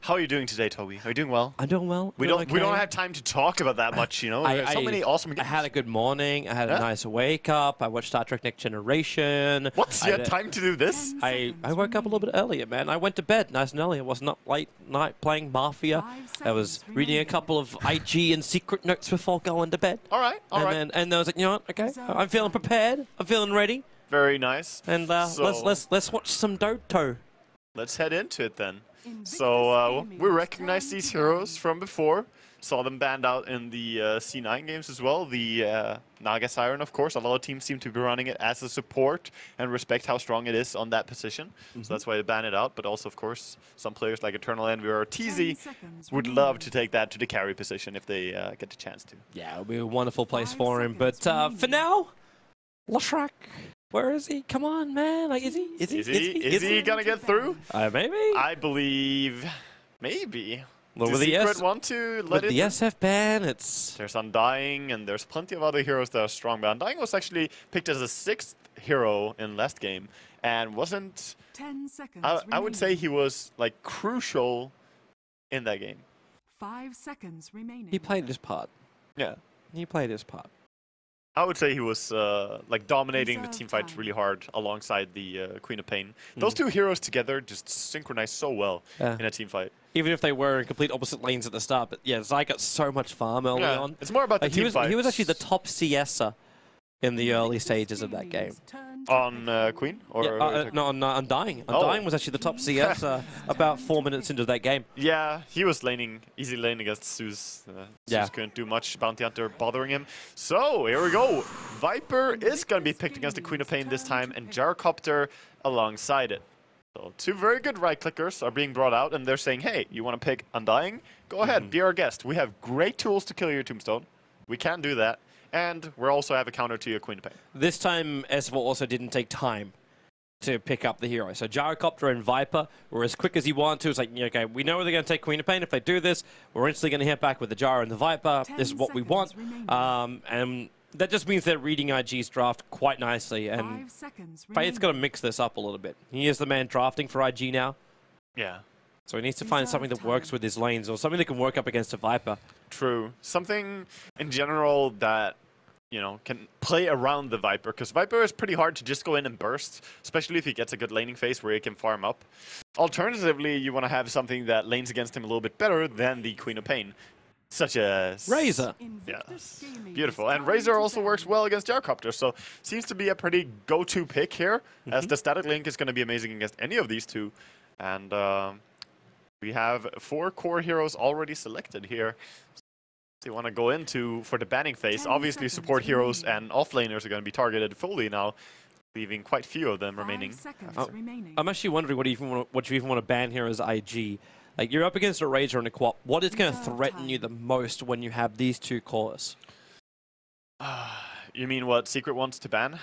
How are you doing today, Toby? Are you doing well? I'm doing well. We don't have time to talk about that much, you know. There's so many awesome games. I had a good morning. I had a nice wake up. I watched Star Trek Next Generation. What? You had time to do this? I woke up a little bit earlier, man. I went to bed nice and early. I was not late night playing Mafia. I was reading a couple of IG and secret notes before going to bed. All right, all right. And I was like, you know what? Okay, I'm feeling prepared. I'm feeling ready. Very nice. And let's watch some Dota. Let's head into it then. So we recognize these heroes from before. Saw them banned out in the C9 games as well. The Naga Siren, of course. A lot of teams seem to be running it as a support and respect how strong it is on that position. So that's why they ban it out. But also, of course, some players like Eternal Envy or TZ would love to take that to the carry position if they get the chance to. Yeah, it would be a wonderful place for him. But for now, Lashrak. Where is he? Come on, man! Like, is he gonna get through? Maybe. I believe, maybe. Well, Does Secret want to let it? With the SF ban, there's Undying, and there's plenty of other heroes that are strong. But Undying was actually picked as a 6th hero in last game, and wasn't. 10 seconds. I would say he was like crucial in that game. 5 seconds remaining. He played his part. Yeah, he played his part. I would say he was like dominating the team fight really hard alongside the Queen of Pain. Those two heroes together just synchronized so well in a team fight. Even if they were in complete opposite lanes at the start, but yeah, Zai got so much farm early on. It's more about the team fight. He was actually the top CSer in the early stages of that game. On Queen? Or no, on Undying. Undying was actually the top CS about 4 minutes into that game. Yeah, he was easy laning against Zeus. Zeus couldn't do much, Bounty Hunter bothering him. So, here we go. Viper is going to be picked against the Queen of Pain this time, and Gyrocopter alongside it. So, two very good right-clickers are being brought out, and they're saying, hey, you want to pick Undying? Go ahead, be our guest. We have great tools to kill your Tombstone. We can do that. And we also have a counter to your Queen of Pain. This time, SV also didn't take time to pick up the hero. So Gyrocopter and Viper were as quick as you want to. It's like, okay, we know they're going to take Queen of Pain. If they do this, we're instantly going to hit back with the Gyro and the Viper. This is what we want. And that just means they're reading IG's draft quite nicely. And Fate's got to mix this up a little bit. He is the man drafting for IG now. Yeah. So he needs to find something that works with his lanes or something that can work up against a Viper. True. Something in general that, you know, can play around the Viper, because Viper is pretty hard to just go in and burst, especially if he gets a good laning phase where he can farm up. Alternatively, you want to have something that lanes against him a little bit better than the Queen of Pain, such as Razor. Yes, beautiful. And Razor also works well against Gyrocopter, so seems to be a pretty go-to pick here, as the static link is going to be amazing against any of these two. And we have 4 core heroes already selected here. They want to go into for the banning phase. Obviously, support heroes and offlaners are going to be targeted fully now, leaving quite few of them remaining. I'm actually wondering what you even want to ban here as IG. Like, you're up against a Razor and a Quap. What is going to threaten you the most when you have these two cores? You mean what Secret wants to ban?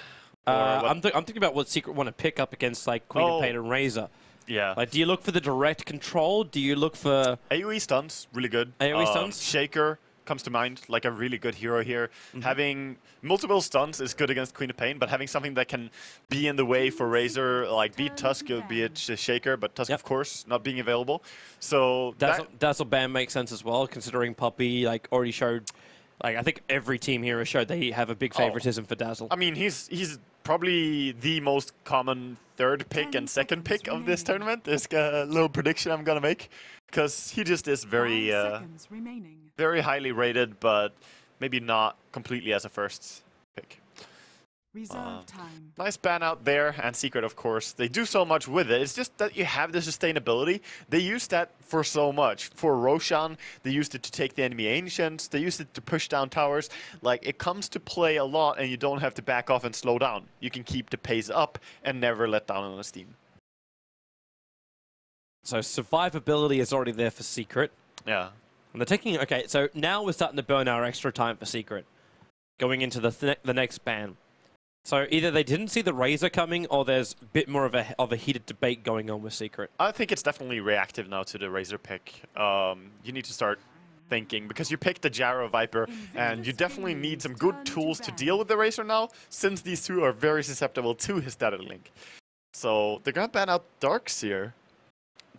I'm thinking about what Secret want to pick up against like Queen of Pain and Razor. Yeah. Like, do you look for the direct control? Do you look for AoE stuns? Really good. AoE stuns. Shaker comes to mind, like a really good hero here. Having multiple stuns is good against Queen of Pain, but having something that can be in the way for Razor, like beat Tusk, be it Shaker, but Tusk, of course, not being available. So Dazzle Ban makes sense as well, considering Puppey like already showed. Like, I think every team here has showed they have a big favoritism for Dazzle. I mean, he's probably the most common 3rd pick and 2nd pick of this tournament. There's a little prediction I'm gonna make, because he just is very very highly rated, but maybe not completely as a 1st pick. Nice ban out there, and Secret, of course. They do so much with it. It's just that you have the sustainability. They use that for so much. For Roshan, they used it to take the enemy Ancients. They used it to push down towers. Like, it comes to play a lot, and you don't have to back off and slow down. You can keep the pace up and never let down on the steam. So survivability is already there for Secret. Yeah. And they're taking... Okay, so now we're starting to burn our extra time for Secret, going into the next ban. So either they didn't see the Razor coming, or there's a bit more of a heated debate going on with Secret. I think it's definitely reactive now to the Razor pick. You need to start thinking, because you picked the Gyro Viper, and you definitely need some good tools to deal with the Razor now, since these two are very susceptible to his static link. So they're gonna ban out Darkseer.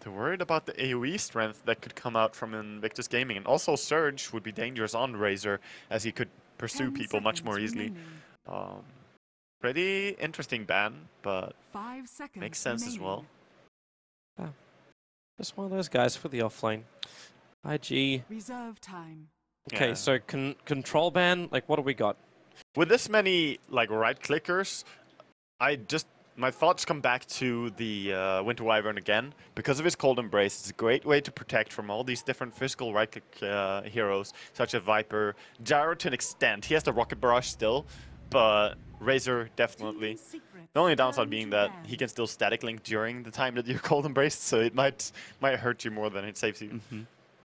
They're worried about the AoE strength that could come out from Invictus Gaming. And also Surge would be dangerous on Razor, as he could pursue people much more easily. Pretty interesting ban, but 5 seconds makes sense as well. Yeah. Just one of those guys for the offlane. IG. Reserve time. Okay, Yeah. so control ban, like what do we got? With this many like right clickers, my thoughts come back to the Winter Wyvern again. Because of his Cold Embrace, it's a great way to protect from all these different physical right click heroes, such as Viper. Gyro to an extent. He has the Rocket Barrage still, but Razor definitely. The only downside being that he can still static link during the time that you're Cold Embraced, so it might hurt you more than it saves you.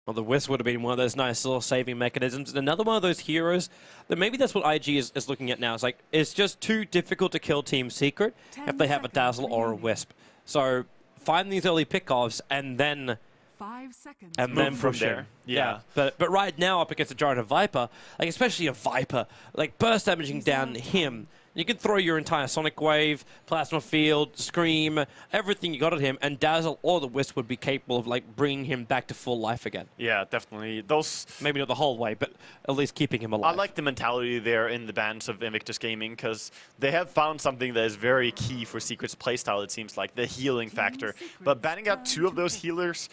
Well, the Wisp would have been one of those nice little saving mechanisms. And another one of those heroes that maybe that's what IG is looking at now. It's like, it's just too difficult to kill Team Secret if they have a Dazzle or a Wisp. So find these early pickoffs and then 5 seconds. and then from push there. in. Yeah. But right now up against a Giant of Viper, like especially a Viper, like burst damaging down him. You can throw your entire Sonic Wave, Plasma Field, Scream, everything you got at him, and Dazzle or the Wisp would be capable of like bringing him back to full life again. Yeah, definitely. Those maybe not the whole way, but at least keeping him alive. I like the mentality there in the bans of Invictus Gaming, because they have found something that is very key for Secret's playstyle, it seems like, the healing factor. But banning out 2 of those healers,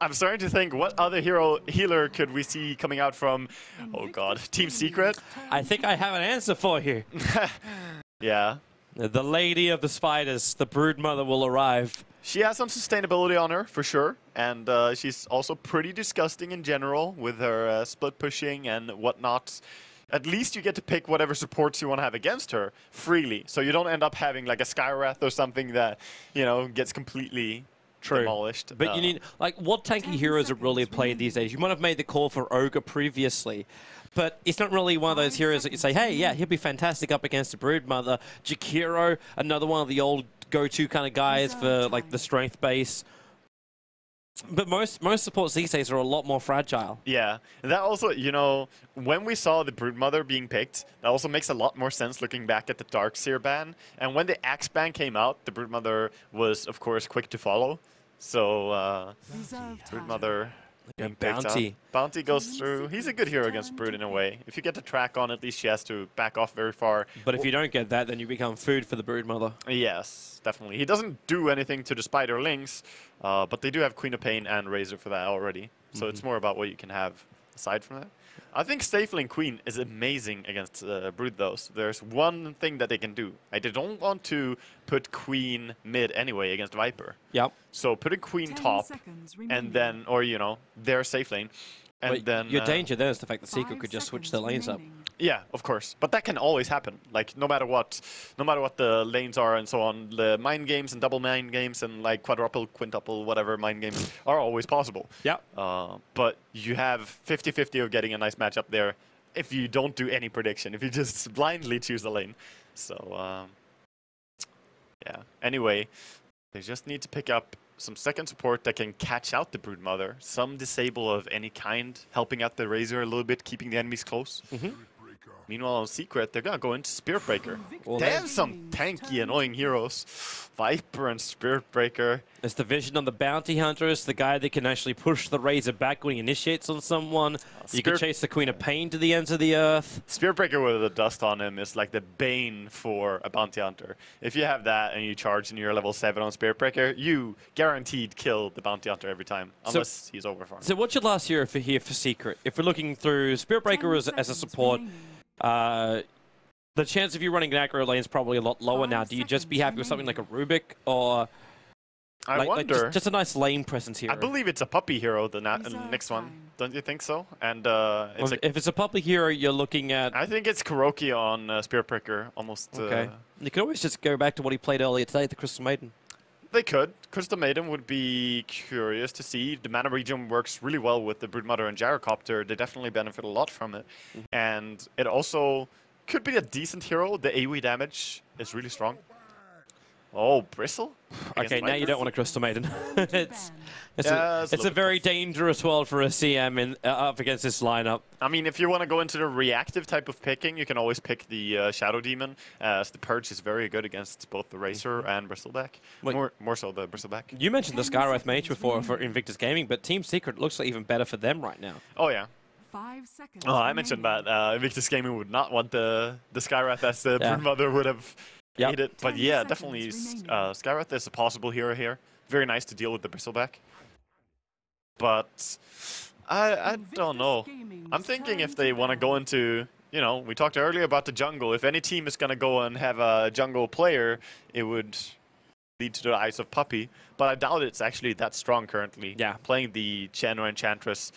I'm starting to think, what other healer could we see coming out from, oh god, Team Secret? I think I have an answer for you. Yeah. The Lady of the Spiders, the Broodmother, will arrive. She has some sustainability on her, for sure. And she's also pretty disgusting in general with her split pushing and whatnot. At least you get to pick whatever supports you want to have against her freely. So you don't end up having like a Skywrath or something that, you know, gets completely demolished. But you need, like, what tanky heroes are really played these days? You might have made the call for Ogre previously, but it's not really one of those heroes that you say, hey, yeah, he'll be fantastic up against the Broodmother. Jakiro, another one of the old go-to kind of guys for, like, the strength base. But most supports these days are a lot more fragile. Yeah, and that also, you know, when we saw the Broodmother being picked, that also makes a lot more sense looking back at the Darkseer ban. And when the Axe ban came out, the Broodmother was, of course, quick to follow. So, Broodmother being picked up. Bounty goes through. He's a good hero against Brood in a way. If you get the track on, at least she has to back off very far. But if you don't get that, then you become food for the Broodmother. Yes, definitely. He doesn't do anything to the Spider Lynx, but they do have Queen of Pain and Razor for that already. So it's more about what you can have aside from that. I think Stapling Queen is amazing against Brood, though. So there's one thing that they can do. They don't want to put Queen mid anyway against Viper. Yep. So put a Queen top, and then, or, you know, their safe lane. And but then your danger there is the fact that Secret could just switch their lanes up. Yeah, of course, but that can always happen. Like no matter what the lanes are and so on, the mind games and double mind games and like quadruple, quintuple, whatever mind games are always possible. Yeah. But you have 50-50 of getting a nice matchup there if you don't do any prediction, if you just blindly choose the lane. So yeah. Anyway, they just need to pick up some second support that can catch out the Broodmother, some disable of any kind, helping out the Razor a little bit, keeping the enemies close. Meanwhile, on Secret, they're gonna go into Spirit Breaker. Well, they have some tanky, annoying heroes. Viper and Spirit Breaker. It's the vision on the Bounty Hunter. It's the guy that can actually push the Razor back when he initiates on someone. You can chase the Queen of Pain to the ends of the earth. Spirit Breaker with the dust on him is like the bane for a Bounty Hunter. If you have that and you charge and you're level 7 on Spirit Breaker, you guaranteed kill the Bounty Hunter every time, unless he's overfarmed. So what's your last hero for here for Secret? If we're looking through Spirit Breaker as a support, the chance of you running an aggro lane is probably a lot lower now. Do you just be happy with something like a Rubik, or I wonder. Just a nice lane presence here? I believe it's a Puppey hero, the next one. Don't you think so? And if it's a Puppey hero, you're looking at. I think it's Kuroki on Spirit Breaker, almost. Okay. You can always just go back to what he played earlier today, the Crystal Maiden. They could. Crystal Maiden would be curious to see. The mana region works really well with the Broodmother and Gyrocopter. They definitely benefit a lot from it. And it also could be a decent hero. The AoE damage is really strong. Oh, Bristle? Okay, now you don't want a Crystal Maiden. it's Yeah, a very dangerous world for a CM up against this lineup. I mean, if you want to go into the reactive type of picking, you can always pick the Shadow Demon, as the Purge is very good against both the Racer and Bristleback. More so the Bristleback. You mentioned the Skywrath Mage before for Invictus Gaming, but Team Secret looks like even better for them right now. Oh, yeah. 5 seconds. Oh, I mentioned that Invictus Gaming would not want the Skywrath as the Broodmother would have hated. But yeah, definitely Skywrath is a possible hero here. Very nice to deal with the Bristleback. But I don't know. I'm thinking if they want to go into, you know, we talked earlier about the jungle. If any team is going to go and have a jungle player, it would lead to the eyes of Puppey. But I doubt it's actually that strong currently. Yeah. Playing the Chen or Enchantress.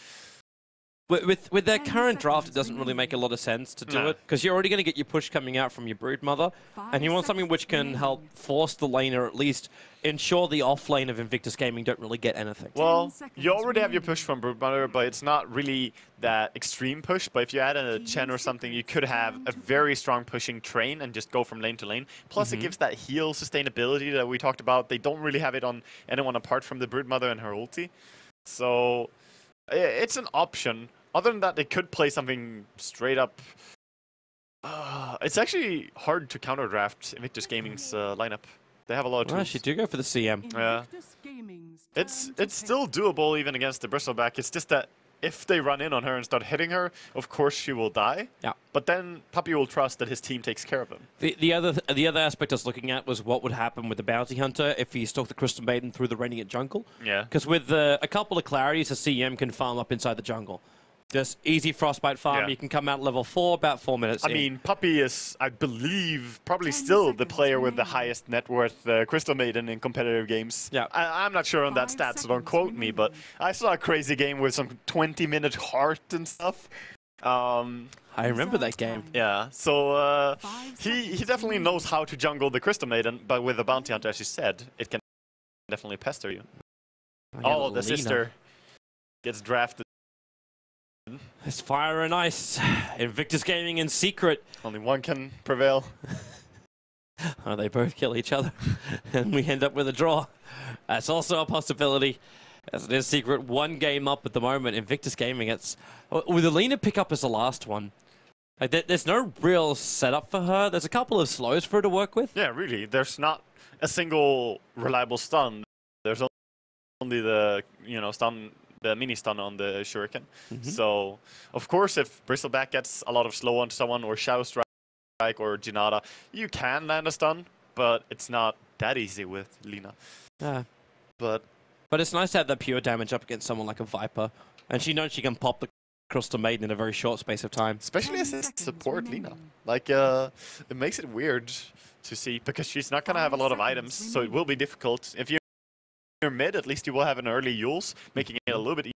With their current draft, it doesn't really make a lot of sense to do it, because you're already going to get your push coming out from your Broodmother, and you want something which can help force the lane, or at least ensure the off-lane of Invictus Gaming don't really get anything. Well, you already have your push from Broodmother, but it's not really that extreme push. But if you add a Chen or something, you could have a very strong pushing train and just go from lane to lane. Plus, it gives that heal sustainability that we talked about. They don't really have it on anyone apart from the Broodmother and her ulti. So it's an option. Other than that, they could play something straight up. It's actually hard to counter draft Invictus Gaming's lineup. They have a lot of tools. Well, actually do go for the CM. Yeah. It's still doable even against the Bristleback. It's just that if they run in on her and start hitting her, of course she will die. Yeah. But then Puppey will trust that his team takes care of him. The other aspect I was looking at was what would happen with the Bounty Hunter if he stalked the Crystal Maiden through the Radiant jungle. Yeah. Because with a couple of clarities, a CM can farm up inside the jungle. Just easy Frostbite farm. You can come out level 4 about 4 minutes. I mean, Puppey is, I believe, probably still the player with the highest net worth Crystal Maiden in competitive games. Yeah. I'm not sure on that stat, so don't quote me, but I saw a crazy game with some 20-minute heart and stuff. I remember that game. Yeah, so he definitely knows how to jungle the Crystal Maiden, but with the Bounty Hunter, as you said, it can definitely pester you. Oh, the sister gets drafted. It's fire and ice. Invictus Gaming in secret. Only one can prevail. Oh, they both kill each other, and we end up with a draw. That's also a possibility. As it is secret, 1 game up at the moment. Invictus Gaming, it's with Alina pick up as the last one. Like, there's no real setup for her. There's a couple of slows for her to work with. Yeah, really. There's not a single reliable stun. There's only the stun. The mini stun on the Shuriken. So, of course, if Bristleback gets a lot of slow onto someone, or Shadow Strike, or Jinada, you can land a stun, but it's not that easy with Lina. Yeah. But it's nice to have that pure damage up against someone like a Viper, and she knows she can pop the Crystal Maiden in a very short space of time. Especially as a support Lina. Like, it makes it weird to see, because she's not going to have a lot of items, so it will be difficult. If you're mid, at least you will have an early Yules, making it a little bit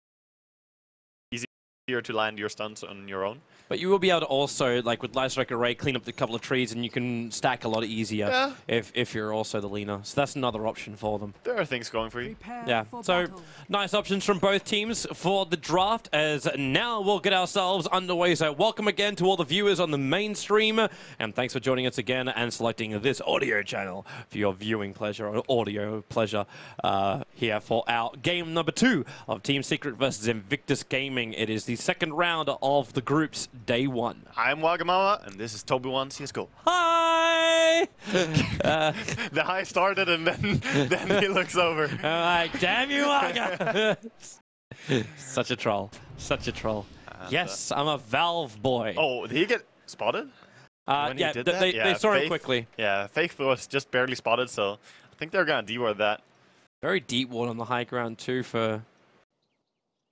easier to land your stuns on your own. But you will be able to also, like with Light Strike Array, clean up a couple of trees, and you can stack a lot easier if you're also the Lina. So that's another option for them. There are things going for you. Yeah, so nice options from both teams for the draft, as now we'll get ourselves underway. So welcome again to all the viewers on the main stream, and thanks for joining us again and selecting this audio channel for your viewing pleasure or audio pleasure here for our game number 2 of Team Secret versus Invictus Gaming. It is the second round of the group's Day 1. I'm Wagamama, and this is Toby1 CSGO. Hi! The hi started, and then he looks over. I'm like, damn you, Waga! Such a troll. Such a troll. Yes, I'm a Valve boy. Oh, did he get spotted? Yeah, they saw him quickly. Yeah, Faith was just barely spotted, so I think they're going to deward that. Very deep ward on the high ground, too,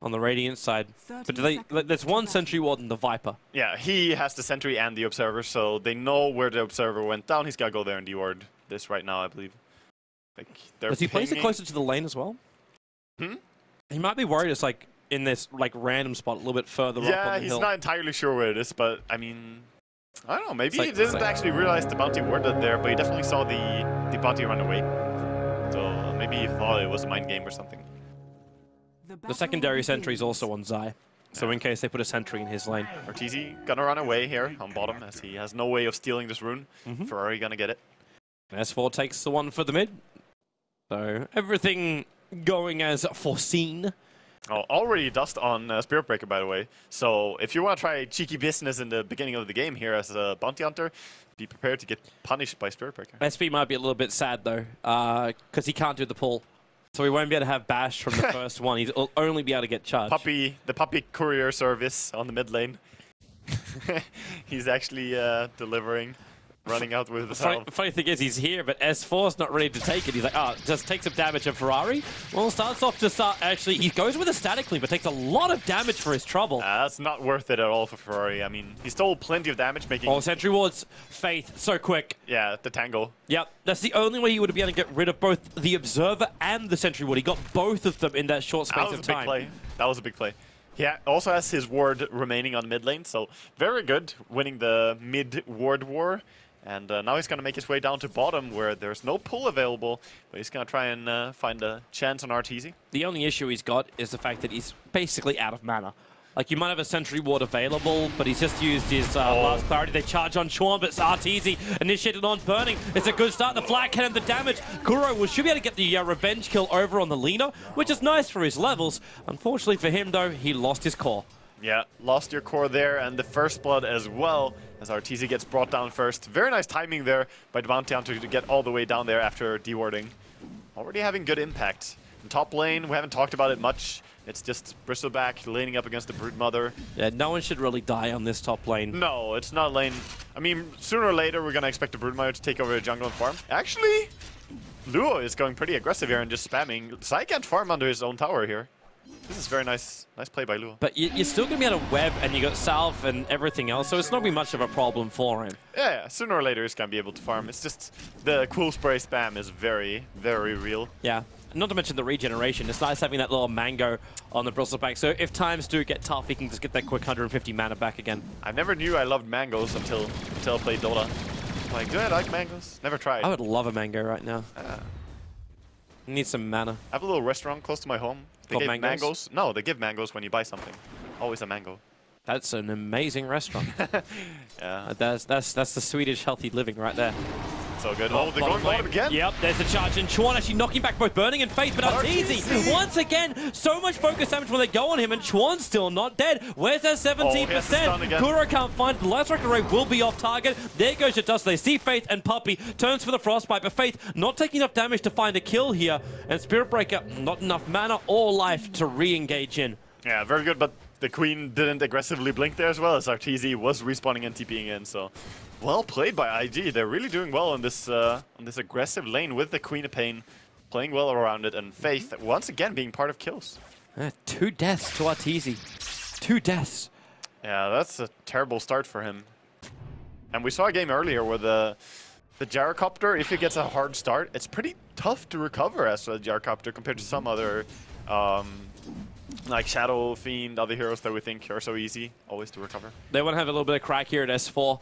on the Radiant side. But there's one sentry ward in the Viper. Yeah, he has the sentry and the observer, so they know where the observer went down. He's got to go there and deward this right now, I believe. Like, does he place it closer to the lane as well? He might be worried it's like in this like random spot a little bit further up on the hill. Yeah, he's not entirely sure where it is, but I mean, I don't know. Maybe he didn't actually realize the bounty warded there, but he definitely saw the bounty run away. So maybe he thought it was a mind game or something. The secondary sentry is also on Zai, so in case they put a sentry in his lane. Arteezy gonna run away here on bottom, as he has no way of stealing this rune. Ferrari gonna get it. S4 takes the one for the mid. So everything going as foreseen. Oh, already dust on Spirit Breaker, by the way. So if you want to try cheeky business in the beginning of the game here as a bounty hunter, be prepared to get punished by Spirit Breaker. SP might be a little bit sad though, because he can't do the pull. So he won't be able to have bash from the first one. He'll only be able to get charged. The Puppey courier service on the mid lane. He's actually delivering. Running out with the funny thing is, he's here, but S4's not ready to take it. He's like, oh, just take some damage of Ferrari. Well, starts off to start, actually, he goes with a static link, but takes a lot of damage for his trouble. That's not worth it at all for Ferrari. I mean, he stole plenty of damage, making... Oh, Sentry Ward's Faith, so quick. Yeah, the tangle. Yep, that's the only way he would be able to get rid of both the Observer and the Sentry Ward. He got both of them in that short space of time. That was a big play. That was a big play. He also has his ward remaining on mid lane, so very good, winning the mid-ward war. And now he's going to make his way down to bottom where there's no pull available, but he's going to try and find a chance on RTZ. The only issue he's got is the fact that he's basically out of mana. Like, you might have a Sentry Ward available, but he's just used his last clarity. They charge on Chuan, but it's RTZ initiated on Burning. It's a good start. The flag cannon, the damage. Kuro should be able to get the revenge kill over on the Lina, which is nice for his levels. Unfortunately for him, though, he lost his core. Yeah, lost your core there, and the first blood as well, as RTZ gets brought down first. Very nice timing there by the Bounty Hunter to get all the way down there after dewarding. Already having good impact. In top lane, we haven't talked about it much. It's just Bristleback laning up against the Broodmother. Yeah, no one should really die on this top lane. No, it's not lane. I mean, sooner or later, we're going to expect the Broodmother to take over the jungle and farm. Actually, Luo is going pretty aggressive here and just spamming. Sai can't farm under his own tower here. This is very nice play by Luo. But you're still going to be able to web, and you got Salve and everything else, so it's not going to be much of a problem for him. Yeah, sooner or later he's going to be able to farm. It's just the cool spray spam is very, very real. Yeah, not to mention the regeneration. It's nice having that little mango on the Bristleback, so if times do get tough, he can just get that quick 150 mana back again. I never knew I loved mangoes until I played Dota. Like, do I like mangoes? Never tried. I would love a mango right now. Need some mana. I have a little restaurant close to my home. They give mangoes. No, they give mangoes when you buy something. Always a mango. That's an amazing restaurant. Yeah. That's the Swedish healthy living right there. So good. Oh, they're going bottom again. Yep, there's a charge, and Chuan actually knocking back both Burning and Faith, but RTZ once again, so much focus damage when they go on him, and Chuan's still not dead. Where's that 17%? Kuro can't find it. The last Record Ray will be off target. There goes your dust. They see Faith and Puppey. Turns for the Frostbite, but Faith not taking enough damage to find a kill here, and Spirit Breaker not enough mana or life to re-engage in. Yeah, very good, but the Queen didn't aggressively blink there as well, as RTZ was respawning and TPing in, so well played by IG. They're really doing well on this aggressive lane with the Queen of Pain, playing well around it, and Faith once again being part of kills. 2 deaths to RTZ. 2 deaths. Yeah, that's a terrible start for him. And we saw a game earlier where the Gyrocopter, if it gets a hard start, it's pretty tough to recover as a Gyrocopter compared to some other like Shadow Fiend, other heroes that we think are so easy always to recover. They want to have a little bit of crack here at S4.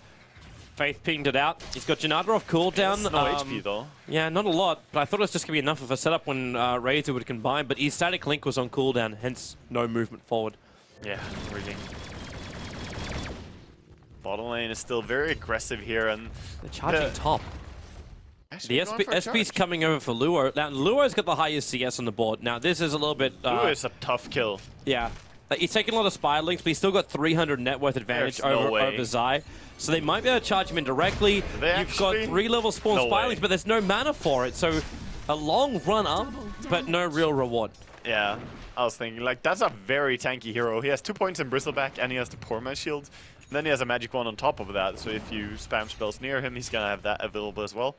Faith pinged it out. He's got Janada off cooldown. No HP though. Yeah, not a lot, but I thought it was just going to be enough of a setup when Razor would combine, but his static link was on cooldown, hence no movement forward. Yeah, really. Bottom lane is still very aggressive here, and they're charging top. The SP's coming over for Luo. Now, Luo's got the highest CS on the board. Now, this is a little bit... Luo is a tough kill. Yeah. He's taking a lot of Spire links, but he's still got 300 net worth advantage over Zai. So they might be able to charge him indirectly. You've got 3-level spawn Spire links, but there's no mana for it. So a long run up, but no real reward. Yeah. I was thinking, like, that's a very tanky hero. He has 2 points in Bristleback, and he has the Poor Man Shield. And then he has a magic wand on top of that. So if you spam spells near him, he's going to have that available as well.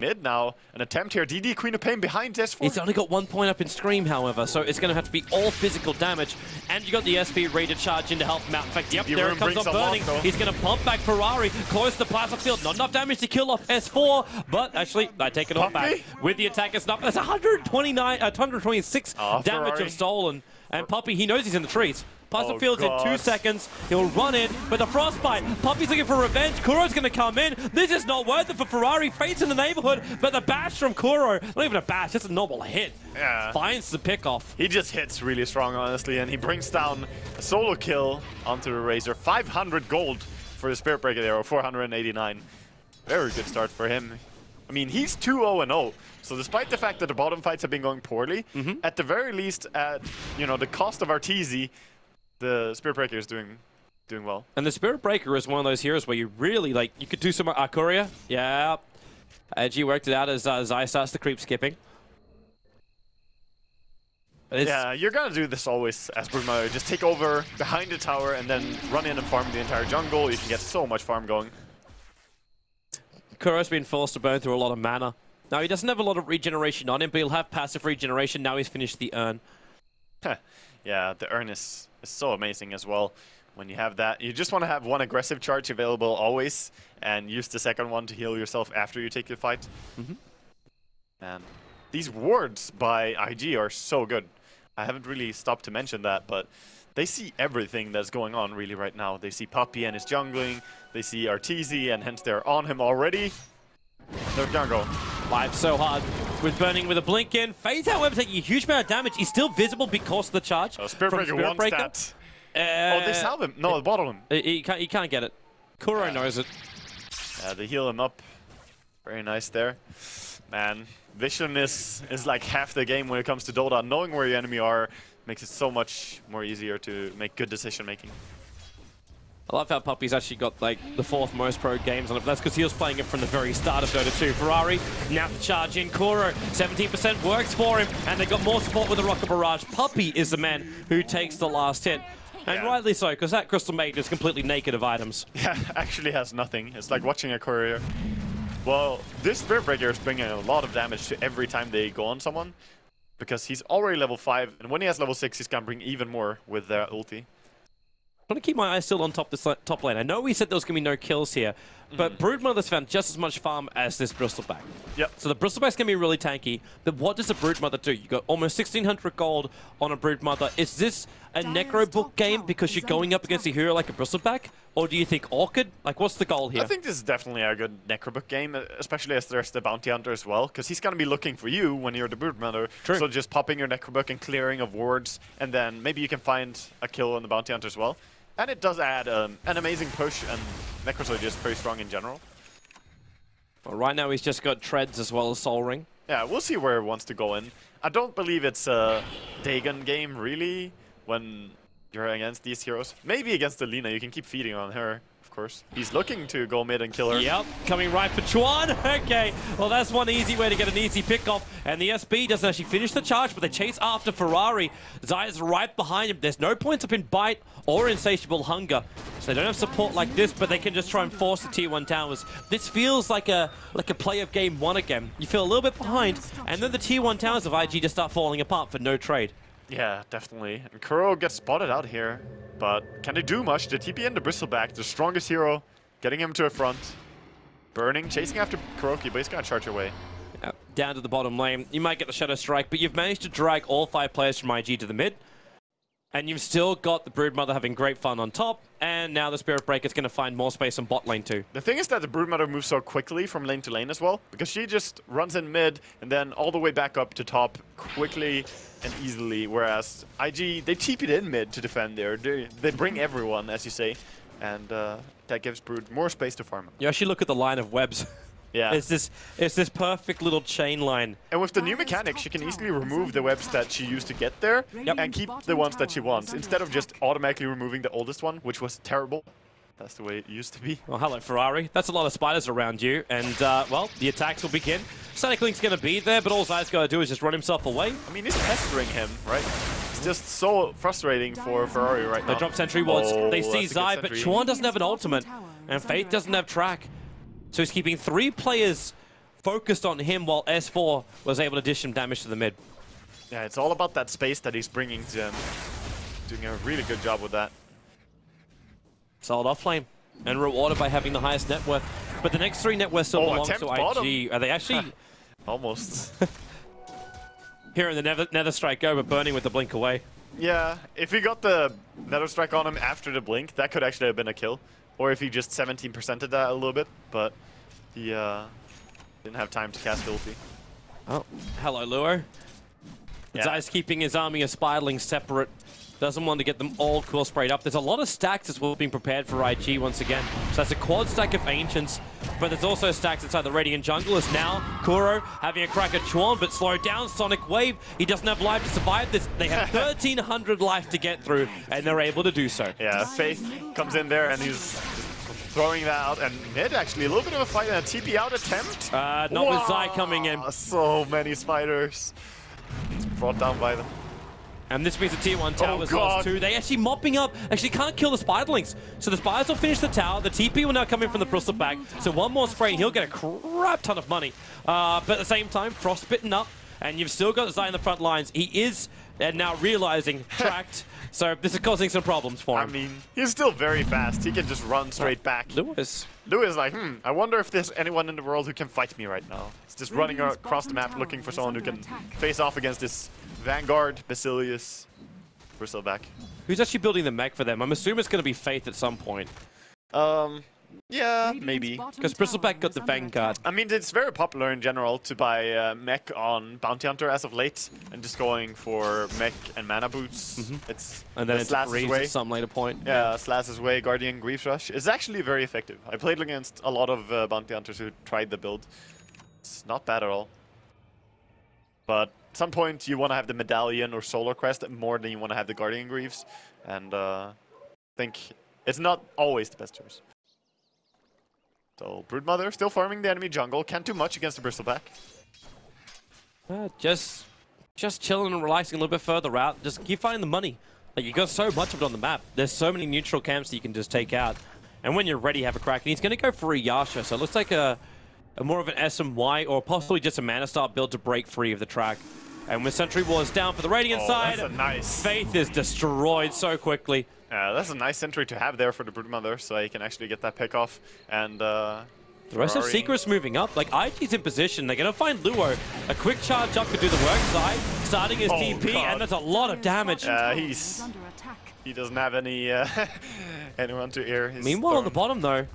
Mid now, an attempt here. DD Queen of Pain behind S4. He's only got 1 point up in Scream, however, so it's going to have to be all physical damage. And you got the SP ready to charge in to help him out. In fact, yep, there it comes on Burning. He's going to pump back Ferrari, close to the Plaza Field. Not enough damage to kill off S4, but actually, I take it off back. With the attack, it's not. That's 126 damage of stolen. And Puppey, he knows he's in the trees. Plaza Field's in 2 seconds. He'll run in, but the Frostbite. Puppey's looking for revenge. Kuro's going to come in. This is not worth it for Ferrari. Fate's in the neighborhood, but the bash from Kuro, not even a bash, just a normal hit. Yeah. Finds the pickoff. He just hits really strong, honestly, and he brings down a solo kill onto the Razor. 500 gold for the Spirit Breaker there, or 489. Very good start for him. I mean, he's 2-0-0. So despite the fact that the bottom fights have been going poorly, at the very least, at the cost of RTZ, the Spirit Breaker is doing well. And the Spirit Breaker is one of those heroes where you really, like, you could do some Courier. Yeah. IG worked it out as Zai starts to creep skipping. Yeah, you're going to do this always as Broodmother. Just take over behind the tower and then run in and farm the entire jungle. You can get so much farm going. Kuro's been forced to burn through a lot of mana. Now, he doesn't have a lot of regeneration on him, but he'll have passive regeneration. Now he's finished the urn. Yeah, the urn is so amazing as well. When you have that, you just want to have one aggressive charge available always, and use the second one to heal yourself after you take the fight. And these wards by IG are so good. I haven't really stopped to mention that, but they see everything that's going on really right now. They see Puppey and his jungling, they see RTZ, and hence they're on him already. They're gonna go. Live so hard with burning with a blink in. FaZe, however, taking a huge amount of damage. He's still visible because of the charge. Oh, Spirit Breaker wants that. Oh, they salve him. No, they bottle him. He can't get it. Kuro knows it. They heal him up. Very nice there. Man, vision is like half the game when it comes to Dota. Knowing where your enemy are makes it so much more easier to make good decision making. I love how Puppey's actually got like the 4th most pro games on it, but that's because he was playing it from the very start of Dota 2. Ferrari, now to charge in Kuro, 17% works for him, and they got more support with the Rocket Barrage. Puppey is the man who takes the last hit. And rightly so, because that Crystal Maiden is completely naked of items. Yeah, actually has nothing. It's like watching a courier. Well, this Spirit Breaker is bringing a lot of damage to every time they go on someone, because he's already level 5, and when he has level 6, he's gonna bring even more with their ulti. I'm going to keep my eyes still on this top lane. I know we said there was going to be no kills here, but Broodmother's found just as much farm as this Bristleback. Yep. So the Bristleback's going to be really tanky, but what does a Broodmother do? You got almost 1,600 gold on a Broodmother. Is this a Necro Book game because you're going up against a hero like a Bristleback? Or do you think Orchid? Like, what's the goal here? I think this is definitely a good Necrobook game, especially as there's the Bounty Hunter as well, because he's going to be looking for you when you're the Broodmother. True. So just popping your Necrobook and clearing of wards, and then maybe you can find a kill on the Bounty Hunter as well. And it does add an amazing push, and Necros are just very strong in general. Well, right now he's just got Treads as well as Soul Ring. Yeah, we'll see where he wants to go in. I don't believe it's a Dagon game, really, when you're against these heroes. Maybe against Alina, you can keep feeding on her, of course. He's looking to go mid and kill her. Yep, coming right for Chuan. Okay, well that's one easy way to get an easy pick off. And the SB doesn't actually finish the charge, but they chase after Ferrari. Zaya's right behind him. There's no points up in Bite or Insatiable Hunger. So they don't have support like this, but they can just try and force the Tier 1 towers. This feels like a play of Game 1 again. You feel a little bit behind, and then the Tier 1 towers of IG just start falling apart for no trade. Yeah, definitely. And Kuro gets spotted out here, but can they do much? The TP and the Bristleback, the strongest hero, getting him to a front. Burning, chasing after Kuroki, but he's gonna charge away. Down to the bottom lane. You might get the Shadow Strike, but you've managed to drag all 5 players from IG to the mid. And you've still got the Broodmother having great fun on top, and now the Spirit Breaker is going to find more space on bot lane too. The thing is that the Broodmother moves so quickly from lane to lane as well, because she just runs in mid and then all the way back up to top quickly and easily, whereas IG, they TP'd in mid to defend there. They bring everyone, as you say, and that gives Brood more space to farm. You actually look at the line of webs. Yeah. It's this perfect little chain line. And with the new mechanics, she can easily remove the webs that she used to get there and keep the ones that she wants, instead of just automatically removing the oldest one, which was terrible. That's the way it used to be. Well, hello, Ferrari. That's a lot of spiders around you, and, well, the attacks will begin. Static Link's going to be there, but all Zai's got to do is just run himself away. I mean, he's pestering him, right? It's just so frustrating for Ferrari right now. They drop sentry wards. They see Zai, but Chuan doesn't have an ultimate, and Faith doesn't have track. So he's keeping 3 players focused on him while S4 was able to dish some damage to the mid. Yeah, it's all about that space that he's bringing to him. Doing a really good job with that. Solid offlane and rewarded by having the highest net worth. But the next 3 net worth still belongs to IG. Are they actually... Almost. Here in the Nether Strike go, but burning with the blink away. Yeah, if he got the Nether Strike on him after the blink, that could actually have been a kill. Or if he just 17%ed that a little bit, but he didn't have time to cast ulti. Oh, hello, Luo. Yeah. Zai's keeping his army of Spiderlings separate. Doesn't want to get them all cool sprayed up. There's a lot of stacks as well being prepared for IG once again. So that's a quad stack of Ancients, but there's also stacks inside the Radiant Jungle. As now Kuro having a crack at Chuan, but slowed down. Sonic Wave, he doesn't have life to survive this. They have 1,300 life to get through, and they're able to do so. Yeah, Faith comes in there, and he's throwing that out, and mid actually a little bit of a fight and a TP out attempt. Not with Zai coming in. So many spiders. It's brought down by them. And this means the tier 1 tower was lost too. They actually mopping up. Actually can't kill the spiderlings. So the spiders will finish the tower. The TP will now come in from the bristleback. So one more spray and he'll get a crap ton of money. But at the same time, frostbitten up. And you've still got Zai in the front lines. He is now realizing tracked. So this is causing some problems for him. I mean, he's still very fast. He can just run straight back. Lewis like, I wonder if there's anyone in the world who can fight me right now. He's just running across the map looking for someone who can face off against this Vanguard, Basilius, Bristleback. Who's actually building the mech for them? I'm assuming it's going to be Faith at some point. Yeah, maybe. Because Bristleback got the Vanguard. I mean, it's very popular in general to buy mech on Bounty Hunter as of late, and just going for mech and mana boots. It's and then it's Reese at some later point. Yeah, Slash's Way, Guardian, Grief Rush is actually very effective. I played against a lot of Bounty Hunters who tried the build. It's not bad at all. But at some point you want to have the Medallion or Solar Crest more than you want to have the Guardian Greaves, and I think it's not always the best choice. So Broodmother still farming the enemy jungle, can't do much against the Bristleback. Just chilling and relaxing a little bit further out. Just keep finding the money. Like, you got so much of it on the map. There's so many neutral camps that you can just take out. And when you're ready, have a crack. And he's going to go for a Yasha, so it looks like a more of an SMY or possibly just a Mana Star build to break free of the track. And with Sentry Wars down for the Radiant side, that's a nice. Faith is destroyed so quickly. That's a nice sentry to have there for the Broodmother, so he can actually get that pick off. And the rest of Secret's moving up. Like, IG's in position. They're going to find Luo. A quick charge up to do the work side, starting his TP, and that's a lot of damage. He doesn't have any anyone to air his Meanwhile, storm. on the bottom, though,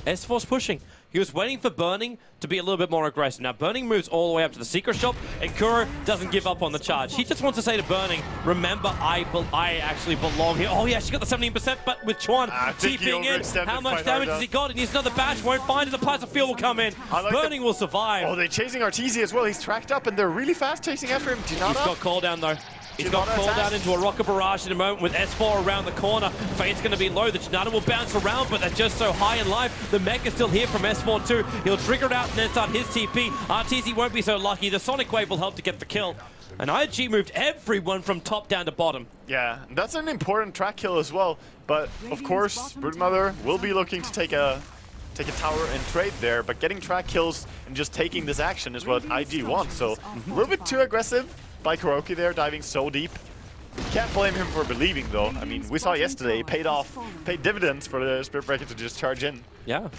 S4's pushing. He was waiting for Burning to be a little bit more aggressive. Now, Burning moves all the way up to the Secret Shop, and Kuro doesn't give up on the charge. He just wants to say to Burning, remember, I actually belong here. Oh, he actually got the 17%, but with Chuan TPing in, how much damage has he got? And he's another bash, won't find it. The Plasma Field will come in. Burning will survive. Oh, they're chasing Arteezy as well. He's tracked up, and they're really fast chasing after him. He's got call down, though. He's got called down into a rocket barrage in a moment with S4 around the corner. Fate's going to be low. The Janata will bounce around, but they're just so high in life. The mech is still here from S4 too. He'll trigger it out and then start his TP. Arteezy won't be so lucky. The Sonic Wave will help to get the kill. And IG moved everyone from top down to bottom. Yeah, that's an important track kill as well. But of course, Broodmother will be looking to take a tower and trade there, but getting track kills and just taking this action is what IG wants. So a little bit too aggressive by Kuroki there, diving so deep. Can't blame him for believing though. I mean, we saw yesterday, paid dividends for the Spirit Breaker to just charge in. Yeah.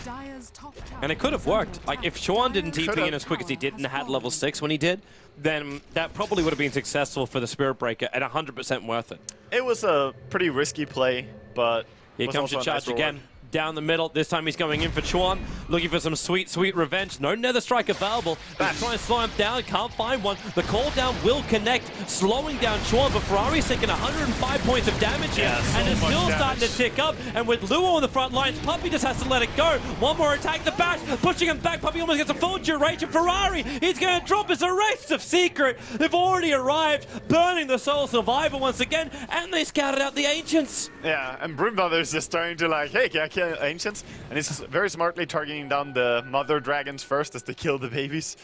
And it could have worked. Like, if Chuan didn't TP in as quick as he did and had level 6 when he did, then that probably would have been successful for the Spirit Breaker and 100% worth it. It was a pretty risky play, but here comes the charge again. Down the middle. This time he's going in for Chuan, looking for some sweet, sweet revenge. No Nether Strike available. He's trying to slow him down, can't find one. The call down will connect, slowing down Chuan, but Ferrari's taking 105 points of damage here, and it's still starting to tick up. And with Luo on the front lines, Puppey just has to let it go. One more attack, the bash, pushing him back. Puppey almost gets a full duration. Ferrari, he's going to drop his Arrest of Secret. They've already arrived, burning the Soul Survivor once again, and they scouted out the Ancients. Yeah, and Broodmother's just starting to like, hey, can I kill Ancients? And he's very smartly targeting down the mother dragons first as they kill the babies.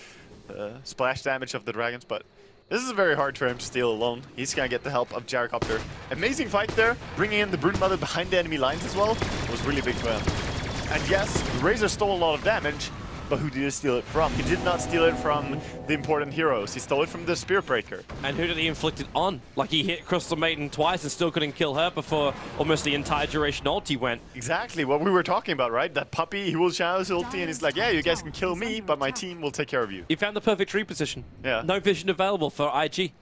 Splash damage of the dragons, but this is very hard for him to steal alone. He's gonna get the help of Gyrocopter. Amazing fight there, bringing in the Broodmother behind the enemy lines as well. It was really big for him. And yes, Razor stole a lot of damage, but who did he steal it from? He did not steal it from the important heroes. He stole it from the Spirit Breaker. And who did he inflict it on? Like, he hit Crystal Maiden twice and still couldn't kill her before almost the entire duration ulti went. Exactly what we were talking about, right? That Puppey, he will channel his ulti and he's like, yeah, you guys can kill me, but my team will take care of you. He found the perfect tree position. Yeah. No vision available for IG.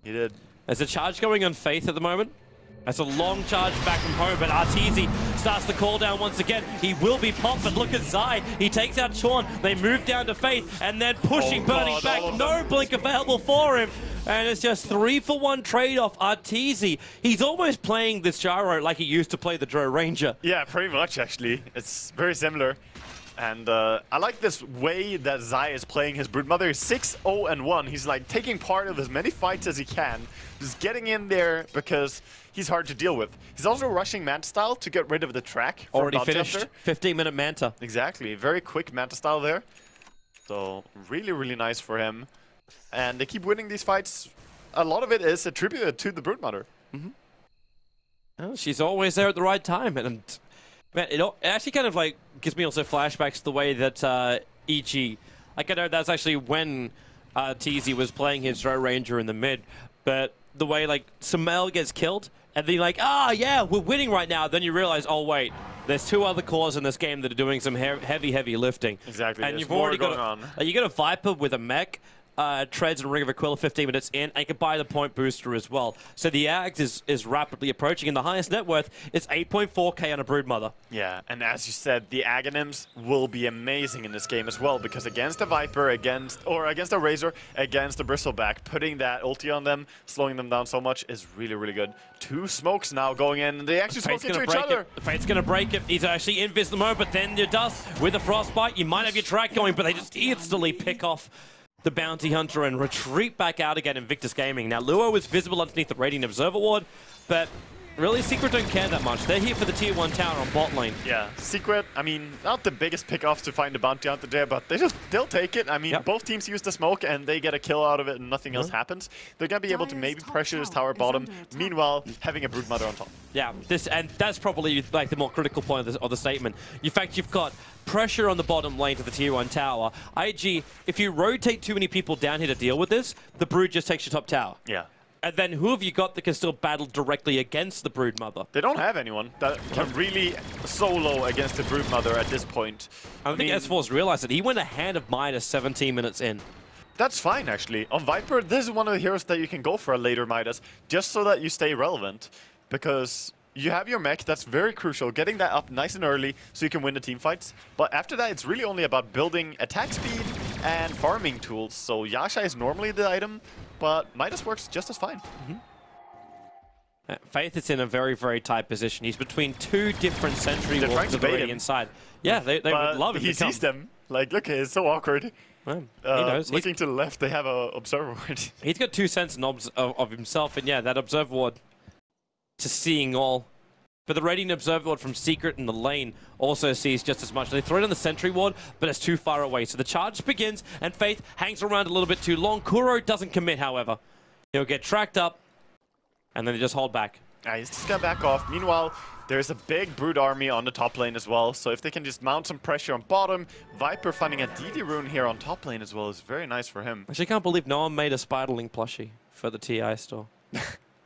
He did. There's a charge going on Faith at the moment. That's a long charge back from home, but Arteezy starts the call down once again. He will be popped, but look at Zai. He takes out Chuan. They move down to Faith, and then pushing, burning back. No blink available for him. And it's just 3-for-1 trade-off. Arteezy, he's almost playing this gyro like he used to play the Drow Ranger. Yeah, pretty much actually. It's very similar. And I like this way that Zai is playing his Broodmother. 6-0-1. He's like taking part of as many fights as he can. Just getting in there because he's hard to deal with. He's also rushing Manta style to get rid of the track. Already finished. 15-minute Manta. Exactly. Very quick Manta style there. So really, really nice for him. And they keep winning these fights. A lot of it is attributed to the Broodmother. Well, she's always there at the right time. And man, it actually kind of like gives me also flashbacks to the way that EG, like I know that's actually when TZ was playing his Drow Ranger in the mid, but the way like Sumail gets killed and then you're like, yeah, we're winning right now. Then you realize, oh wait, there's 2 other cores in this game that are doing some heavy lifting. Exactly. And you've already got you got a Viper with a mech. Treads and Ring of Aquila 15 minutes in, and you can buy the point booster as well. So the Ags is rapidly approaching, and the highest net worth is 8.4k on a Broodmother. Yeah, and as you said, the Aghanims will be amazing in this game as well, because against a Viper, against a Razor, against a Bristleback, putting that ulti on them, slowing them down so much is really, really good. 2 smokes now going in, and they actually smoke into each other. The Fate's going to break it. He's actually invis the moment, but then you dust with a Frostbite. You might have your track going, but they just instantly pick off the Bounty Hunter and retreat back out again in Invictus Gaming. Now, Luo is visible underneath the Radiant Observer Ward, but really, Secret don't care that much. They're here for the Tier 1 tower on bot lane. Yeah, Secret, I mean, not the biggest pickoffs to find a Bounty Hunter there, but they'll take it. I mean, both teams use the smoke and they get a kill out of it and nothing else happens. They're going to be able to maybe pressure this tower bottom, meanwhile, having a Broodmother on top. Yeah, and that's probably like the more critical point of the statement. In fact, you've got pressure on the bottom lane to the Tier 1 tower. IG, if you rotate too many people down here to deal with this, the Brood just takes your top tower. Yeah. And then who have you got that can still battle directly against the Broodmother? They don't have anyone that can really solo against the Broodmother at this point. I think S4's realized that he went ahead of Midas 17 minutes in. That's fine, actually. On Viper, this is one of the heroes that you can go for a later Midas, just so that you stay relevant. Because you have your mech, that's very crucial, getting that up nice and early so you can win the team fights. But after that, it's really only about building attack speed and farming tools. So Yasha is normally the item, but Midas works just as fine. Faith is in a very, very tight position. He's between 2 different sentry walls already inside. Yeah, they would love him. He sees them. Like, look, it's so awkward. Well, he knows. Looking to the left, they have a observer ward. He's got 2 cents of himself, and yeah, that observer ward to seeing all. But the Radiant Observer Ward from Secret in the lane also sees just as much. They throw it on the Sentry Ward, but it's too far away. So the charge begins, and Faith hangs around a little bit too long. Kuro doesn't commit, however. He'll get tracked up, and then they just hold back. He's just gonna back off. Meanwhile, there's a big Brood army on the top lane as well. So if they can just mount some pressure on bottom, Viper finding a DD rune here on top lane as well is very nice for him. Actually, I can't believe no one made a Spiderling plushie for the TI store.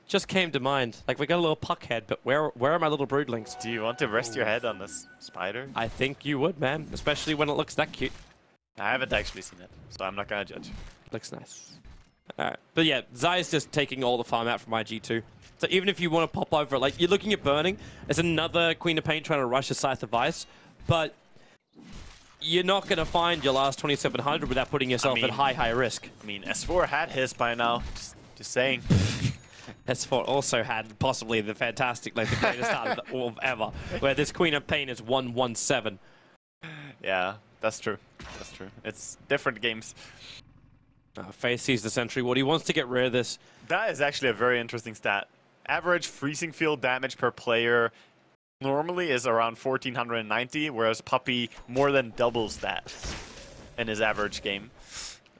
Just came to mind. Like, we got a little puck head, but where are my little broodlings? Do you want to rest your head on this spider? I think you would, man. Especially when it looks that cute. I haven't actually seen it, so I'm not going to judge. Looks nice. Alright. But yeah, Zai's just taking all the farm out from IG2. So even if you want to pop over, like, you're looking at burning. There's another Queen of Pain trying to rush a Scythe of Ice, but you're not going to find your last 2700 without putting yourself at high risk. I mean, S4 had his by now. Just saying. S4 also had possibly the fantastic, like the greatest start of ever, where this Queen of Pain is 117. Yeah, that's true. That's true. It's different games. Faith sees the Sentry Ward. He wants to get rid of this. That is actually a very interesting stat. Average freezing field damage per player normally is around 1490, whereas Puppey more than doubles that in his average game.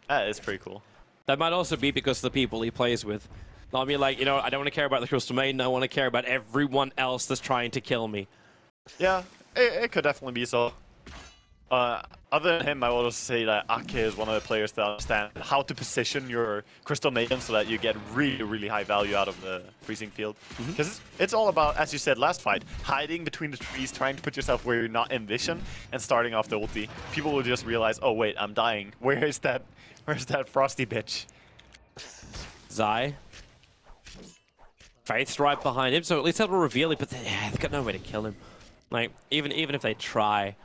That is pretty cool. That might also be because of the people he plays with. I mean, like, you know, I don't want to care about the Crystal Maiden. I want to care about everyone else that's trying to kill me. Yeah, it could definitely be so. Other than him, I would also say that Ake is one of the players that understand how to position your Crystal Maiden so that you get really, really high value out of the freezing field. Because it's all about, as you said last fight, hiding between the trees, trying to put yourself where you're not in vision, and starting off the ulti. People will just realize, oh wait, I'm dying. Where's that frosty bitch? Zai. Faith's right behind him, so at least that'll reveal it, but they've got no way to kill him. Like, even if they try.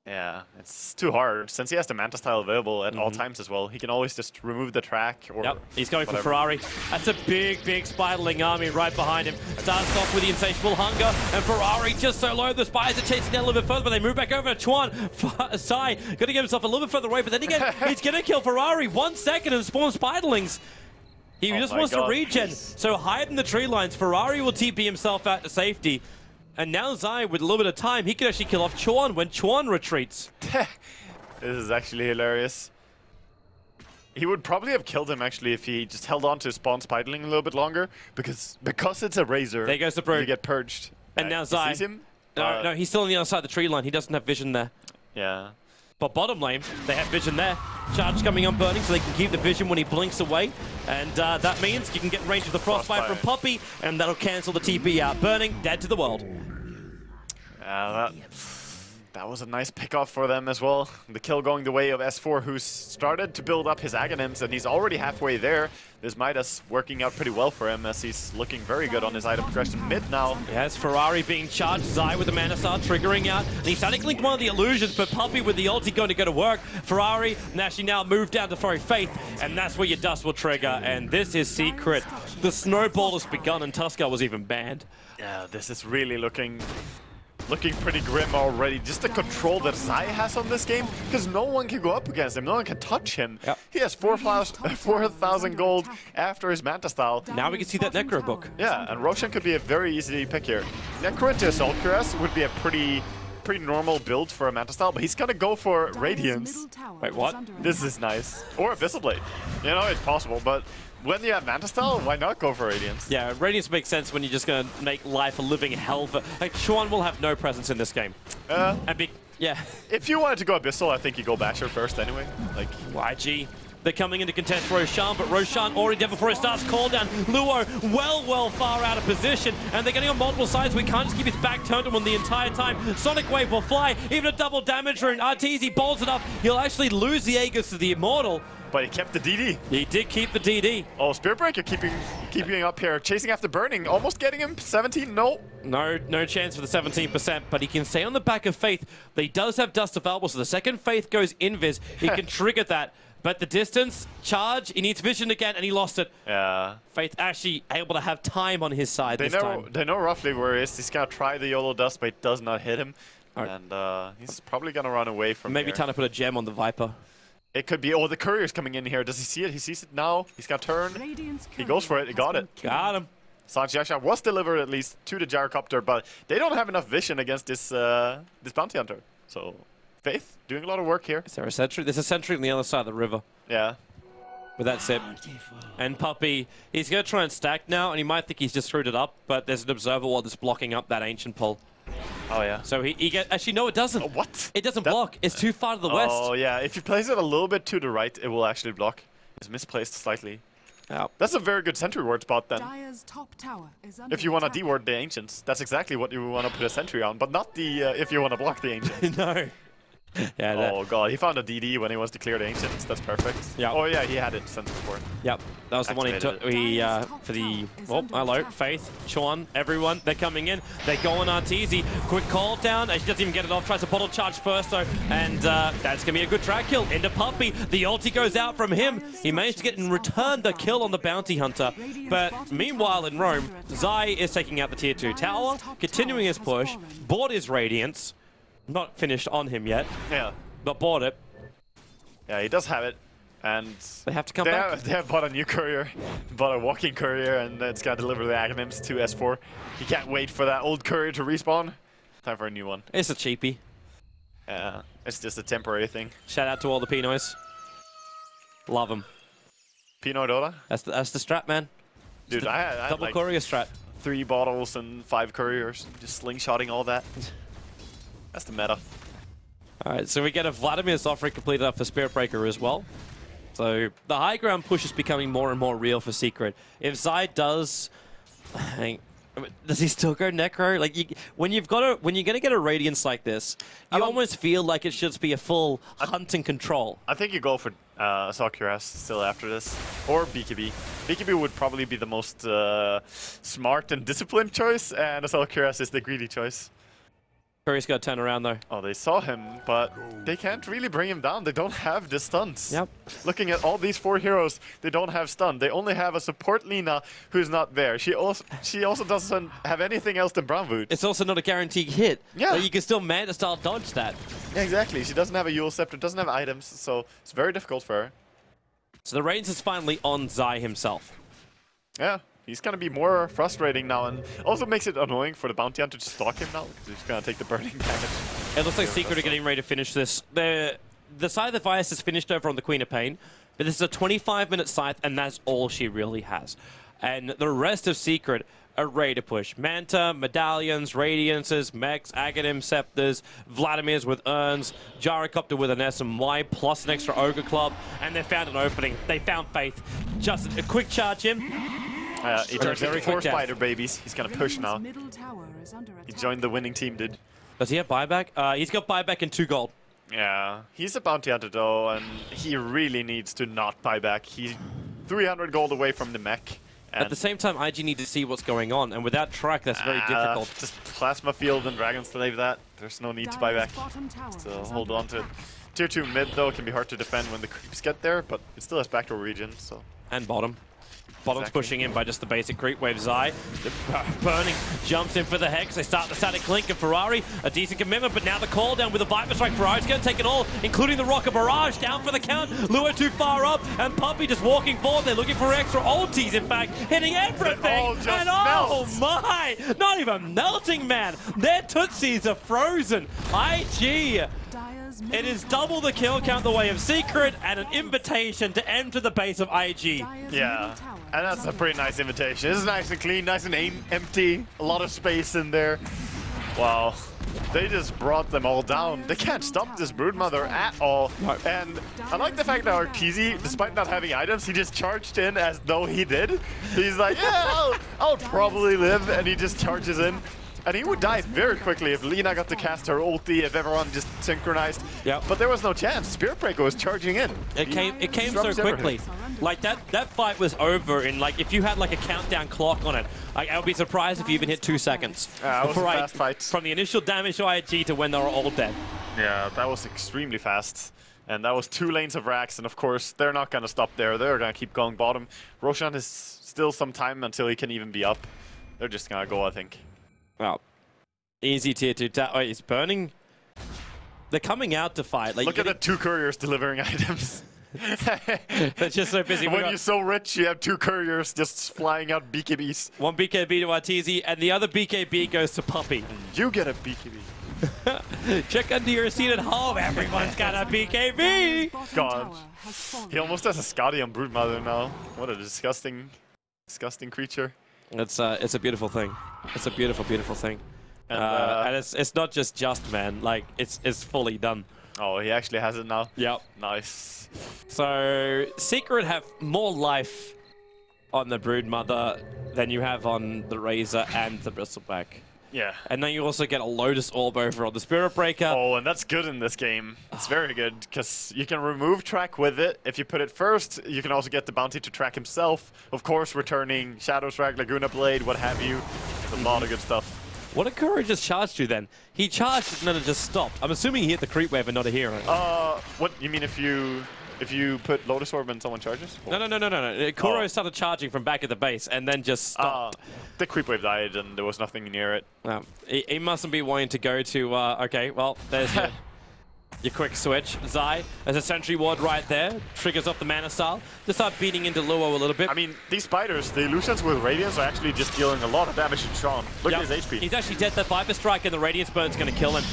Yeah, it's too hard. Since he has the Manta style available at all times as well, he can always just remove the track or He's going whatever. for Ferrari. That's a big, big Spiderling army right behind him. Starts off with the Insatiable Hunger, and Ferrari just so low. The Spiders are chasing down a little bit further, but they move back over to Chuan. Sai going to get himself a little bit further away, but then again, he's going to kill Ferrari. 1 second and spawn Spiderlings. He just wants to regen. So hide in the tree lines. Ferrari will TP himself out to safety. And now Zai, with a little bit of time, he can actually kill off Chuan when Chuan retreats. This is actually hilarious. He would probably have killed him actually if he just held on to spawn Spiderling a little bit longer, because it's a Razor. There goes the Brood. You get purged. And now Zai. Sees him? No, he's still on the other side of the tree line. He doesn't have vision there. Yeah. But bottom lane, they have vision there. Charge coming on Burning, so they can keep the vision when he blinks away. And that means you can get range of the Frostbite from Puppey, and that'll cancel the TP out. Burning, dead to the world. That was a nice pickoff for them as well. The kill going the way of S4, who's started to build up his Aghanims, and he's already halfway there. This Midas working out pretty well for him, as he's looking very good on his item progression mid now. Yes, Ferrari being charged, Zai with the Mana Star triggering out, and he's starting to link one of the illusions, but Puppey with the ulti going to go to work. Ferrari actually now moved down to throw Faith, and that's where your dust will trigger, and this is Secret. The snowball has begun, and Tuskar was even banned. Yeah, this is really looking pretty grim already. Just the control that Zai has on this game, because no one can go up against him, no one can touch him. Yep. He has 4,000 gold after his Manta style. Now we can see that Necro book. Yeah, and Roshan could be a very easy pick here. Necro into Assault Cuirass would be a pretty normal build for a Manta style, but he's gonna go for Radiance. Wait, what? This is nice. Or Abyssal Blade. You know, it's possible, but when you have Manta style, why not go for Radiance? Yeah, Radiance makes sense when you're just going to make life a living hell. For, like, Chuan will have no presence in this game. Yeah. If you wanted to go Abyssal, I think you go Basher first anyway. Like, YG. They're coming in to contest Roshan, but Roshan already dead before it starts. Call down. Luo well far out of position, and they're getting on multiple sides. We can't just keep his back turned on him the entire time. Sonic Wave will fly. Even a double damage rune. Arteezy balls it up. He'll actually lose the Aegis to the Immortal. but he kept the DD. He did keep the DD. Oh, Spirit Breaker keeping up here, chasing after Burning, almost getting him. 17, no. No chance for the 17%, but he can stay on the back of Faith. But he does have Dust available, so the second Faith goes Invis, he can trigger that. But the distance, charge, he needs vision again, and he lost it. Yeah. Faith actually able to have time on his side this time. They know roughly where he is. He's going to try the YOLO Dust, but it does not hit him. Right. And he's probably going to run away from Maybe here. trying to put a gem on the Viper. It could be. Oh, the Courier's coming in here. Does he see it? He sees it now. He's got turned. He goes for it. He got it. Got him. Sanjiasha was delivered at least to the Gyrocopter, but they don't have enough vision against this this Bounty Hunter. So, Faith doing a lot of work here. Is there a sentry? There's a sentry on the other side of the river. Yeah. With that sip. And Puppey, he's going to try and stack now, and he might think he's just screwed it up, but there's an observer wall that's blocking up that ancient pull. Oh, yeah. So he gets... Actually, no, it doesn't. Oh, what? It doesn't block. It's too far to the west. Oh, yeah. If you place it a little bit to the right, it will actually block. It's misplaced slightly. Oh. That's a very good sentry ward spot then. Top tower is under if you want to attack. deward the Ancients, that's exactly what you want to put a sentry on, but not the if you want to block the Ancients. No. Yeah, oh god, he found a DD when he was declared Ancients. That's perfect. Yeah. Oh yeah, he had it sent before. Yep, that was the one he took. For the hello, Faith, Chuan, everyone, they're coming in. They go on Arteezy. Quick call down. She doesn't even get it off. Tries to bottle charge first though, and that's gonna be a good track kill into Puppey. The ulti goes out from him. He managed to get in return the kill on the Bounty Hunter. But meanwhile in Rome, Zai is taking out the tier 2 tower, continuing his push. Bought his Radiance. Not finished on him yet. Yeah. But bought it. Yeah, he does have it. And they have to come back. They have bought a new courier, bought a walking courier, and it's gonna deliver the Aghanims to S4. He can't wait for that old courier to respawn. Time for a new one. It's a cheapie. Yeah, it's just a temporary thing. Shout out to all the Pinoys. Love them. Pino Dota? That's the strat, man. Dude, I had double like courier strat. 3 bottles and 5 couriers, just slingshotting all that. That's the meta. Alright, so we get a Vladimir's offering completed up for Spirit Breaker as well. So the high ground push is becoming more and more real for Secret. If Zai does... does he still go Necro? Like, when you're gonna get a Radiance like this, you almost feel like it should be a full hunt and control. I think you go for Assault Cuirass still after this, or BKB. BKB would probably be the most smart and disciplined choice, and Assault Cuirass is the greedy choice. Curry's got to turn around though. Oh, they saw him, but they can't really bring him down. They don't have the stunts. Yep. Looking at all these 4 heroes, they don't have stun. They only have a support Lina who's not there. She also doesn't have anything else than Brown Boots. It's also not a guaranteed hit. Yeah. Like, you can still Manta style dodge that. Yeah, exactly. She doesn't have a Yule Scepter, doesn't have items, so it's very difficult for her. So the reins is finally on Zai himself. Yeah. He's going to be more frustrating now, and also makes it annoying for the Bounty Hunter to stalk him now, because he's going to take the burning damage. It looks like Secret are getting ready to finish this. The side of the Vice is finished over on the Queen of Pain, but this is a 25-minute scythe, and that's all she really has. And the rest of Secret are ready to push. Manta, Medallions, Radiances, Mechs, Aghanim, Scepters, Vladimir's with Urns, Gyrocopter with an SMY, plus an extra Ogre Club, and they found an opening. They found Faith. Just a quick charge in. He turns into 4 spider babies. He's gonna push now. He joined the winning team, dude. Does he have buyback? He's got buyback and 2 gold. Yeah, he's a bounty hunter though, and he really needs to not buy back. He's 300 gold away from the mech. And at the same time, IG need to see what's going on, and without track, that's very difficult. Just Plasma Field and Dragon Slave that. There's no need to buy back. Still hold on to it. Tier 2 mid though can be hard to defend when the creeps get there, but it still has backdoor region, so. And bottom. Bottom's pushing in by just the basic creep wave. Zai, burning, jumps in for the Hex. They start the static link, and Ferrari, a decent commitment, but now the call down with a Viper Strike. Ferrari's going to take it all, including the Rocket Barrage, down for the count. Luo too far up, and Puppey just walking forward. They're looking for extra ultis, in fact, hitting everything. And oh my, not even melting, man. Their Tootsies are frozen. IG. It is double the kill count the way of Secret and an invitation to enter the base of IG. Yeah, and that's a pretty nice invitation. This is nice and clean, nice and empty. A lot of space in there. Wow. They just brought them all down. They can't stop this Broodmother at all. No. And I like the fact that our KheZu, despite not having items, he just charged in as though he did. He's like, yeah, I'll probably live, and he just charges in. And he would die very quickly if Lina got to cast her ulti, if everyone just synchronized. Yep. But there was no chance. Spirit Breaker was charging in. It came so quickly. Like that fight was over in like, if you had like a countdown clock on it, like, I would be surprised if you even hit 2 seconds. It was a fast fight. From the initial damage to IG to when they were all dead. Yeah, that was extremely fast. And that was 2 lanes of racks, and of course, they're not going to stop there. They're going to keep going bottom. Roshan has still some time until he can even be up. They're just going to go, I think. Well, easy tier 2. Oh, he's burning. They're coming out to fight. Like, look at the 2 couriers delivering items. They're just so busy. When you're so rich, you have 2 couriers just flying out BKBs. One BKB to Arteezy, and the other BKB goes to Puppey. You get a BKB. Check under your seat at home. Everyone's got a BKB. God. He almost has a Scotty on Broodmother now. What a disgusting creature. It's a beautiful thing. It's a beautiful, beautiful thing. And it's not just man. Like, it's fully done. Oh, he actually has it now? Yep. Nice. So, Secret have more life on the Broodmother than you have on the Razor and the Bristleback. Yeah. And then you also get a Lotus Orb over on the Spirit Breaker. Oh, and that's good in this game. It's very good, because you can remove track with it. If you put it first, you can also get the bounty to track himself. Of course, returning Shadow Strike, Laguna Blade, what have you. It's a lot of good stuff. What did Kuro just charge to then? He charged and then it just stopped. I'm assuming he hit the creep wave and not a hero. What, you mean if you put Lotus Orb and someone charges? Or? No. Kuro started charging from back at the base and then just stopped. The creep wave died and there was nothing near it. He mustn't be wanting to go to, okay, well, there's your quick switch. Zai, there's a sentry ward right there. Triggers off the mana style. Just start beating into Luo a little bit. I mean, these spiders, the illusions with Radiance are actually just dealing a lot of damage to Sean. Look at his HP. He's actually dead. That Viper Strike and the Radiance Burn's going to kill him.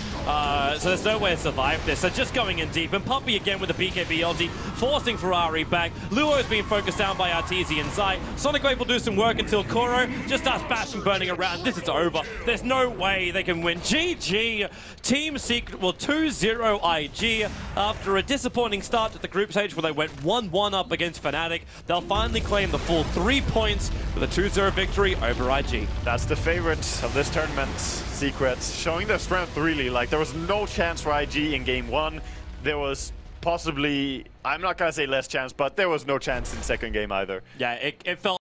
So there's no way to survive this. So just going in deep. And Puppey again with the BKB ulti, forcing Ferrari back. Luo is being focused down by Arteezy and Zai. Sonic Wave will do some work until Kuro just starts bashing, burning around. This is over. There's no way they can win. GG. Team Secret will 2-0 IG after a disappointing start at the group stage where they went 1-1 up against Fnatic. They'll finally claim the full 3 points with a 2-0 victory over IG. That's the favorite of this tournament, Secret, showing their strength really. Like, there was no chance for IG in game 1. There was possibly, I'm not gonna say less chance, but there was no chance in second game either. Yeah, it felt